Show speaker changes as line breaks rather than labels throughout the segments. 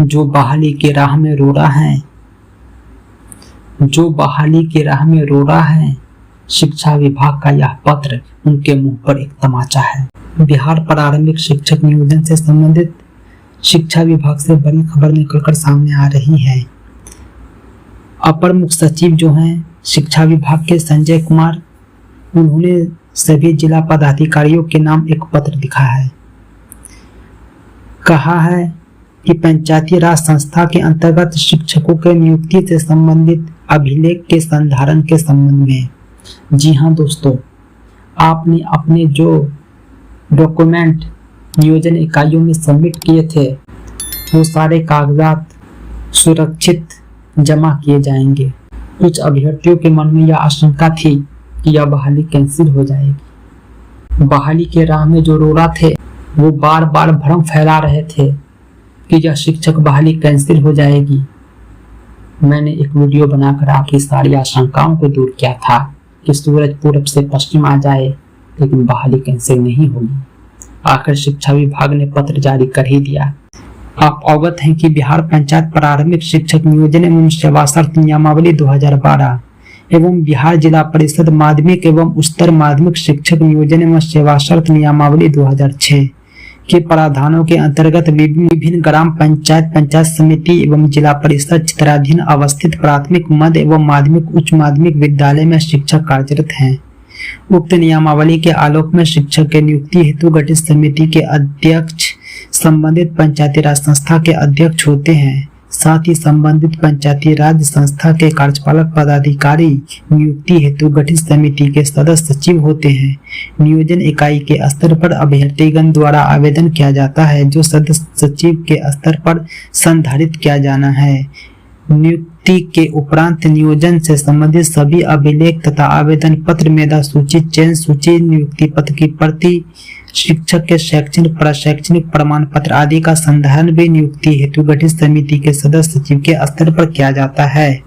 जो बहाली की राह में रो रहा है, जो बहाली की राह में रो रहा है, शिक्षा विभाग का यह पत्र उनके मुंह पर एक तमाचा है। बिहार प्रारंभिक शिक्षक नियोजन से संबंधित शिक्षा विभाग से बड़ी खबर निकलकर सामने आ रही है। अपर मुख्य सचिव जो हैं शिक्षा विभाग के संजय कुमार, उन्होंने सभी जिला पदाधिकारियों के नाम एक पत्र लिखा है। कहा है कि पंचायती राज संस्था के अंतर्गत शिक्षकों के नियुक्ति से संबंधित अभिलेख के संधारण के संबंध में, जी हाँ दोस्तों, आपने अपने जो डॉक्यूमेंट नियोजन इकाइयों में सबमिट किए थे वो सारे कागजात सुरक्षित जमा किए जाएंगे। कुछ अभ्यर्थियों के मन में यह आशंका थी कि यह बहाली कैंसिल हो जाएगी। बहाली के राह में जो रो रहा थे वो बार बार भ्रम फैला रहे थे कि यह शिक्षक बहाली कैंसिल हो जाएगी। मैंने एक वीडियो बनाकर आपकी सारी आशंकाओं को दूर किया था कि सूरज पूरब से पश्चिम आ जाए लेकिन बहाली कैंसिल नहीं होगी। आखिर शिक्षा विभाग ने पत्र जारी कर ही दिया। आप अवगत हैं कि बिहार पंचायत प्रारंभिक शिक्षक नियोजन एवं सेवा शर्त नियमावली 2012 एवं बिहार जिला परिषद माध्यमिक एवं उच्चतर माध्यमिक शिक्षक नियोजन एवं सेवा शर्त नियमावली 2006 के प्रावधानों के अंतर्गत विभिन्न ग्राम पंचायत, पंचायत समिति एवं जिला परिषद क्षेत्राधीन अवस्थित प्राथमिक, मध्य एवं माध्यमिक, उच्च माध्यमिक विद्यालय में शिक्षक कार्यरत हैं। उक्त नियमावली के आलोक में शिक्षक के नियुक्ति हेतु गठित समिति के अध्यक्ष संबंधित पंचायती राज संस्था के अध्यक्ष होते हैं। साथ ही संबंधित पंचायती राज संस्था के कार्यपालक पदाधिकारी नियुक्ति हेतु गठित समिति के सदस्य सचिव होते हैं। नियोजन इकाई के स्तर पर अभ्यर्थीगण द्वारा आवेदन किया जाता है जो सदस्य सचिव के स्तर पर संधारित किया जाना है। नियुक्ति के उपरांत नियोजन से संबंधित सभी अभिलेख तथा आवेदन पत्र, मेधा सूची, चयन सूची, नियुक्ति पत्र की प्रति, शिक्षक के शैक्षणिक प्रशैक्षणिक प्रमाण पत्र आदि का संधारण भी नियुक्ति हेतु गठित समिति के सदस्य सचिव के स्तर पर किया जाता है।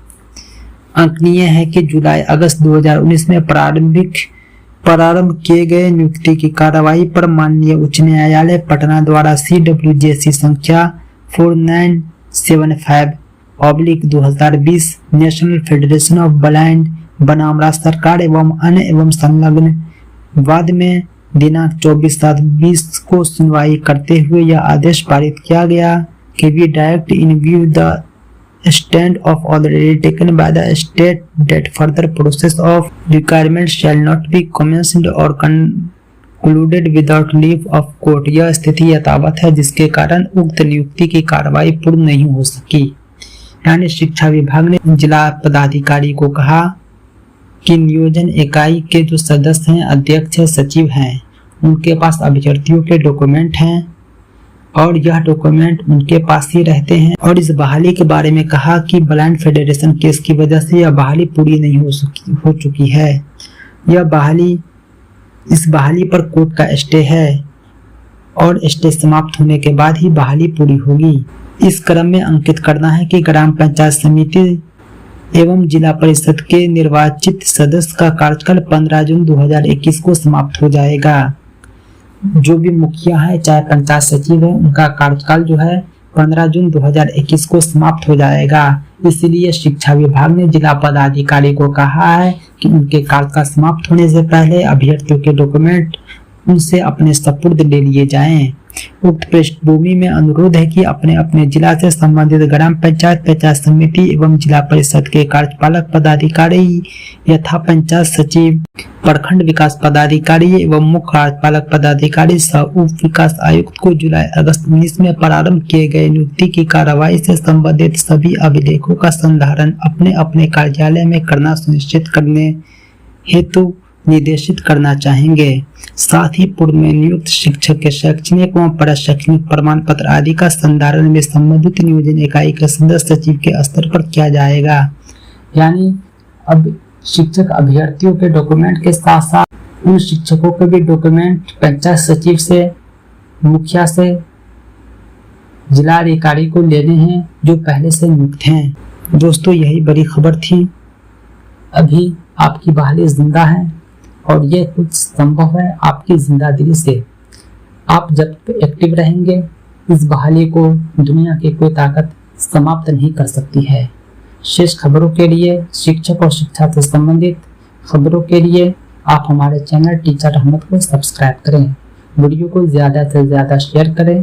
अंकनीय है कि जुलाई अगस्त 2019 में प्रारंभ किए गए नियुक्ति की कार्रवाई पर माननीय उच्च न्यायालय पटना द्वारा CWJC संख्या 4975/2020 नेशनल फेडरेशन ऑफ ब्लाइंड बनाम राज्य सरकार एवं अन्य एवं संलग्न वाद में दिनांक 24/7/20 को सुनवाई करते हुए यह आदेश पारित किया गया कि we direct in view the stand of already taken by the state that further process of requirement shall not be commenced और concluded without leave of court. यह स्थिति यथावत है जिसके कारण उक्त नियुक्ति की कार्रवाई पूर्ण नहीं हो सकी। यानी शिक्षा विभाग ने जिला पदाधिकारी को कहा कि नियोजन इकाई के जो सदस्य हैं, अध्यक्ष है, सचिव हैं, उनके पास अभ्यर्थियों के डॉक्यूमेंट हैं और यह डॉक्यूमेंट उनके पास ही रहते हैं। और इस बहाली के बारे में कहा कि ब्लाइंड फेडरेशन केस की वजह से यह बहाली पूरी नहीं हो चुकी है। इस बहाली पर कोर्ट का स्टे है और स्टे समाप्त होने के बाद ही बहाली पूरी होगी। इस क्रम में अंकित करना है कि ग्राम पंचायत समिति एवं जिला परिषद के निर्वाचित सदस्य का कार्यकाल 15 जून 2021 को समाप्त हो जाएगा। जो भी मुखिया है चाहे पंचायत सचिव है, उनका कार्यकाल जो है 15 जून 2021 को समाप्त हो जाएगा। इसलिए शिक्षा विभाग ने जिला पदाधिकारी को कहा है कि उनके कार्यकाल समाप्त होने से पहले अभ्यर्थियों के डॉक्यूमेंट उनसे अपने सपुर्द ले लिए जाएं। उक्त पृष्ठभूमि में अनुरोध है कि अपने अपने जिला से संबंधित ग्राम पंचायत, पंचायत समिति एवं जिला परिषद के कार्यपालक पदाधिकारी यथा पंचायत सचिव, प्रखंड विकास पदाधिकारी एवं मुख्य कार्यपालक पदाधिकारी सह उप विकास आयुक्त को जुलाई अगस्त 19 में प्रारंभ किए गए नियुक्ति की कार्रवाई से संबंधित सभी अभिलेखों का संधारण अपने अपने कार्यालय में करना सुनिश्चित करने हेतु निर्देशित करना चाहेंगे। साथ ही पूर्व में नियुक्त शिक्षक के शैक्षणिक एवं प्रशैक्षणिक प्रमाण पत्र आदि का संधारण में संबंधित नियोजन इकाई के सदस्य सचिव के स्तर पर किया जाएगा। यानी अब शिक्षक अभ्यर्थियों के डॉक्यूमेंट के साथ साथ उन शिक्षकों के भी डॉक्यूमेंट पंचायत सचिव से, मुखिया से, जिला अधिकारी को लेने हैं जो पहले से नियुक्त हैं। दोस्तों यही बड़ी खबर थी। अभी आपकी बहाली जिंदा है और ये कुछ संभव है आपकी जिंदादिली से। आप जब एक्टिव रहेंगे, इस बहाली को दुनिया की कोई ताकत समाप्त नहीं कर सकती है। शेष खबरों के लिए, शिक्षक और शिक्षा से संबंधित खबरों के लिए आप हमारे चैनल टीचर अहमद को सब्सक्राइब करें। वीडियो को ज्यादा से ज्यादा शेयर करें